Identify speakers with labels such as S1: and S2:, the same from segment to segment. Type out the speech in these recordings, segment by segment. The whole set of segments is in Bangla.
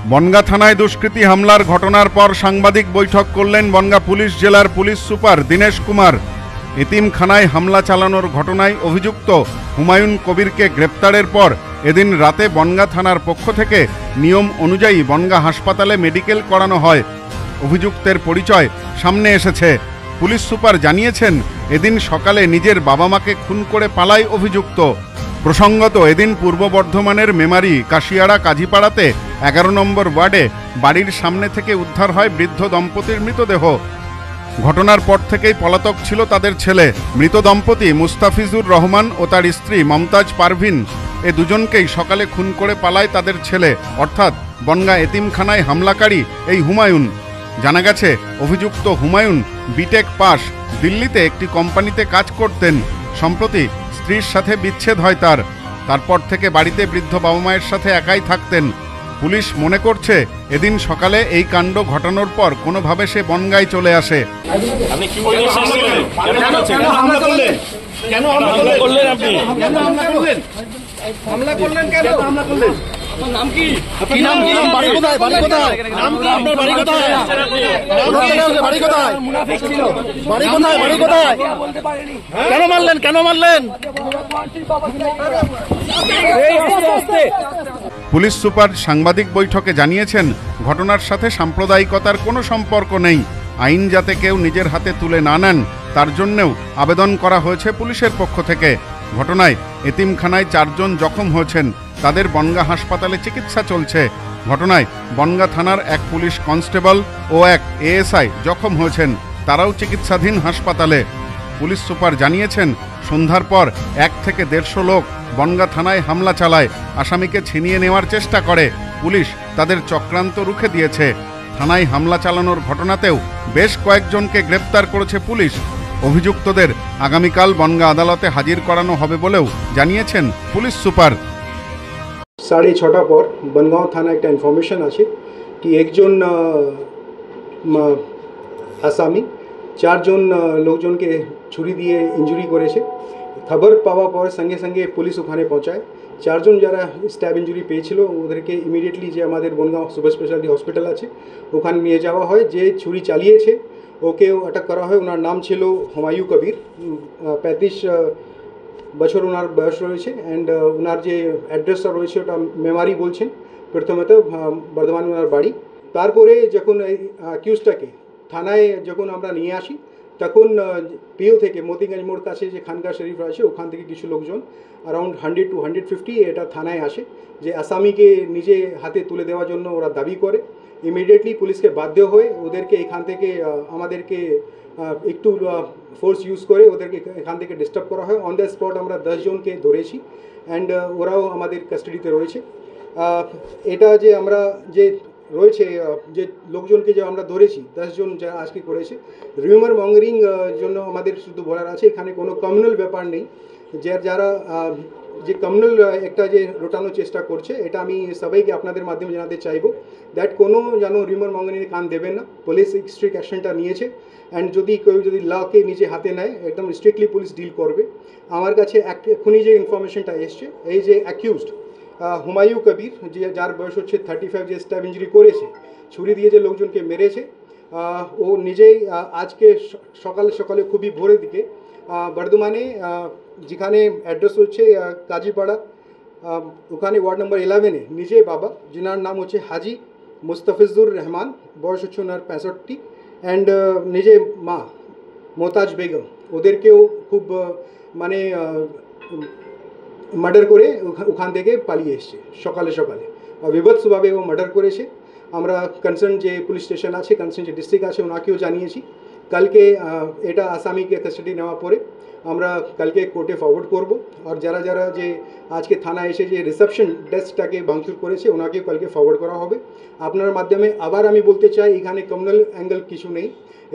S1: বনগাঁ থানায় দুষ্কৃতী হামলার ঘটনার পর সাংবাদিক বৈঠক করলেন বনগাঁ পুলিশ জেলার পুলিশ সুপার দীনেশ কুমার। এতিমখানায় হামলা চালানোর ঘটনায় অভিযুক্ত হুমায়ুন কবিরকে গ্রেপ্তারের পর এদিন রাতে বনগাঁ থানার পক্ষ থেকে নিয়ম অনুযায়ী বনগাঁ হাসপাতালে মেডিকেল করানো হয়। অভিযুক্তের পরিচয় সামনে এসেছে। পুলিশ সুপার জানিয়েছেন, এদিন সকালে নিজের বাবা মাকে খুন করে পালায় অভিযুক্ত। প্রসঙ্গত, এদিন পূর্ব বর্ধমানের মেমারি কাশিয়াড়া কাজীপাড়াতে 11 নম্বর ওয়ার্ডে বাড়ির সামনে থেকে উদ্ধার হয় বৃদ্ধ দম্পতির মৃতদেহ। ঘটনার পর থেকেই পলাতক ছিল তাদের ছেলে। মৃত দম্পতি মুস্তাফিজুর রহমান ও তার স্ত্রী মমতাজ পারভিন, এ দুজনকেই সকালে খুন করে পালায় তাদের ছেলে, অর্থাৎ বনগাঁ এতিমখানায় হামলাকারী এই হুমায়ুন। জানা গেছে, অভিযুক্ত হুমায়ুন বিটেক পাস, দিল্লিতে একটি কোম্পানিতে কাজ করতেন। সম্প্রতি স্ত্রীর সাথে বিচ্ছেদ হয় তারপর থেকে বাড়িতে বৃদ্ধ বাবা মায়ের সাথে একাই থাকতেন। পুলিশ মনে করছে, এদিন সকালে এই কাণ্ড ঘটানোর পর কোনোভাবে সে বনগাঁয় চলে আসে। পুলিশ সুপার সাংবাদিক বৈঠকে জানিয়েছেন, ঘটনার সাথে সাম্প্রদায়িকতার কোনো সম্পর্ক নেই। আইন যাতে কেউ নিজের হাতে তুলে না নেন, তার জন্যও আবেদন করা হয়েছে পুলিশের পক্ষ থেকে। ঘটনায় এতিমখানায় 4 জন জখম হয়েছেন, তাদের বনগাঁ হাসপাতালে চিকিৎসা চলছে। ঘটনায় বনগাঁ থানার এক পুলিশ কনস্টেবল ও এক এএসআই জখম হয়েছেন, তারাও চিকিৎসাধীন হাসপাতালে। পুলিশ সুপার জানিয়েছেন, সন্ধ্যার পর 1 থেকে 150 লোক বনগাঁ থানায় হামলা চালায়, আসামিকে ছিনিয়ে নেওয়ার চেষ্টা করে। পুলিশ তাদের চক্রান্ত রুখে দিয়েছে। থানায় হামলা চালানোর ঘটনাতেও বেশ কয়েকজনকে গ্রেপ্তার করেছে পুলিশ। অভিযুক্তদের আগামীকাল বনগাঁ আদালতে হাজির করানো হবে বলেও জানিয়েছেন পুলিশ সুপার।
S2: 6:30 পর বনগাঁও থানা একটা ইনফরমেশন আছে কি একজন আসামি 4 জন লোকজনকে ছুরি দিয়ে ইঞ্জুরি করেছে। খবর পাওয়া পর সঙ্গে সঙ্গে পুলিশ ওখানে পৌঁছায়। 4 জন যারা স্ট্যাব ইঞ্জুরি পেয়েছিল ওদেরকে ইমিডিয়েটলি যে আমাদের বনগাঁও সুপার স্পেশালিটি হসপিটাল আছে ওখানে নিয়ে যাওয়া হয়। যে ছুরি চালিয়েছে ওকেও আটক করা হয়। ওনার নাম ছিল হুমায়ুন কবির, 35 বছর ওনার বয়স রয়েছে। অ্যান্ড ওনার যে অ্যাড্রেসটা রয়েছে ওটা মেমারি বলছেন, প্রথমত বর্ধমান ওনার বাড়ি। তারপরে যখন এই অ্যাকিউজটাকে থানায় যখন আমরা নিয়ে আসি তখন পিও থেকে মতিগঞ্জ মোড় কাছে যে খানকা শরীফ আছে ওখান থেকে কিছু লোকজন অ্যারাউন্ড 100 to 150 এটা থানায় আসে, যে আসামিকে নিজে হাতে তুলে দেওয়ার জন্য ওরা দাবি করে। ইমিডিয়েটলি পুলিশকে বাধ্য হয়ে ওদেরকে এখান থেকে আমাদেরকে একটু ফোর্স ইউজ করে ওদেরকে এখান থেকে ডিস্টার্ব করা হয়। অন দ্য স্পট আমরা 10 জনকে ধরেছি অ্যান্ড ওরাও আমাদের কাস্টাডিতে রয়েছে। এটা যে আমরা যে রয়েছে যে লোকজনকে যে আমরা ধরেছি 10 জন যা আজকে করেছে, রিউমার মঙ্গারিং জন্য আমাদের শুধু বলার আছে এখানে কোনো কমিউনাল ব্যাপার নেই। যারা যে কমিউনাল একটা যে রোটানোর চেষ্টা করছে, এটা আমি সবাইকে আপনাদের মাধ্যমে জানাতে চাইবো দ্যাট কোনো যেন রিউমার মঙ্গারিং কান দেবেন না। পুলিশ স্ট্রিক্ট অ্যাকশনটা নিয়েছে অ্যান্ড যদি কেউ যদি লকে নিজে হাতে নেয় একদম স্ট্রিক্টলি পুলিশ ডিল করবে। আমার কাছে এখনই যে ইনফরমেশনটা এসছে, এই যে অ্যাকিউজড হুমায়ুন কবির, যে যার বয়স হচ্ছে 35, যে স্ট্যাব ইঞ্জুরি করেছে, ছুরি দিয়ে যে লোকজনকে মেরেছে, ও নিজেই আজকে সকালে খুবই ভোরের দিকে বর্ধমানে যেখানে অ্যাড্রেস হচ্ছে কাজীপাড়া, ওখানে ওয়ার্ড নম্বর 11-এ নিজে বাবা, যিনার নাম হচ্ছে হাজি মুস্তাফিজুর রহমান, বয়স হচ্ছে ওনার 65, অ্যান্ড নিজে মা মমতাজ বেগম, ওদেরকেও খুব মানে মার্ডার করে ওখান থেকে পালিয়ে এসছে সকালে বিভৎসভাবে ও মার্ডার করেছে। আমরা কনসার্ন যে পুলিশ স্টেশন আছে, কনসার্ন যে ডিস্ট্রিক্ট আছে ওনাকেও জানিয়েছি। কালকে এটা আসামিকে কাস্টাডি নেওয়া পরে আমরা কালকে কোর্টে ফরওয়ার্ড করব। আর যারা যারা যে আজকে থানা এসে যে রিসেপশন ডেস্কটাকে ভাঙচুর করেছে ওনাকেও কালকে ফরওয়ার্ড করা হবে। আপনার মাধ্যমে আবার আমি বলতে চাই, এখানে কমিউনাল অ্যাঙ্গেল কিছু নেই,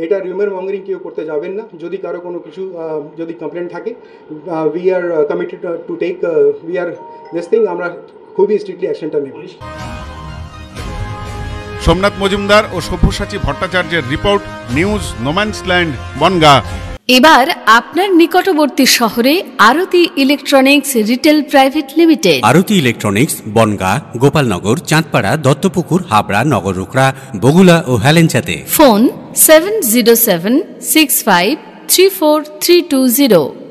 S2: এটা রিউমার মঙ্গারিং কেউ করতে যাবেন না। যদি কারো কোনো কিছু যদি কমপ্লেন থাকে, we are committed to take we are this thing, আমরা খুবই স্ট্রিক্টলি অ্যাকশনটা নেব।
S1: সোমনাথ মজুমদার ও সব্যসাচী ভট্টাচার্যের রিপোর্ট, নিউজ নোম্যান্সল্যান্ড, বনগাঁ।
S3: এবার আপনার নিকটবর্তী শহরে আরতি ইলেকট্রনিক্স রিটেল প্রাইভেট লিমিটেড।
S4: আরতি ইলেকট্রনিক্স বনগা, গোপালনগর, চাঁদপাড়া, দত্তপুকুর, হাবড়া, নগররুকড়া, বগুলা ও হেলেঞ্চাতে।
S3: ফোন 7076534320।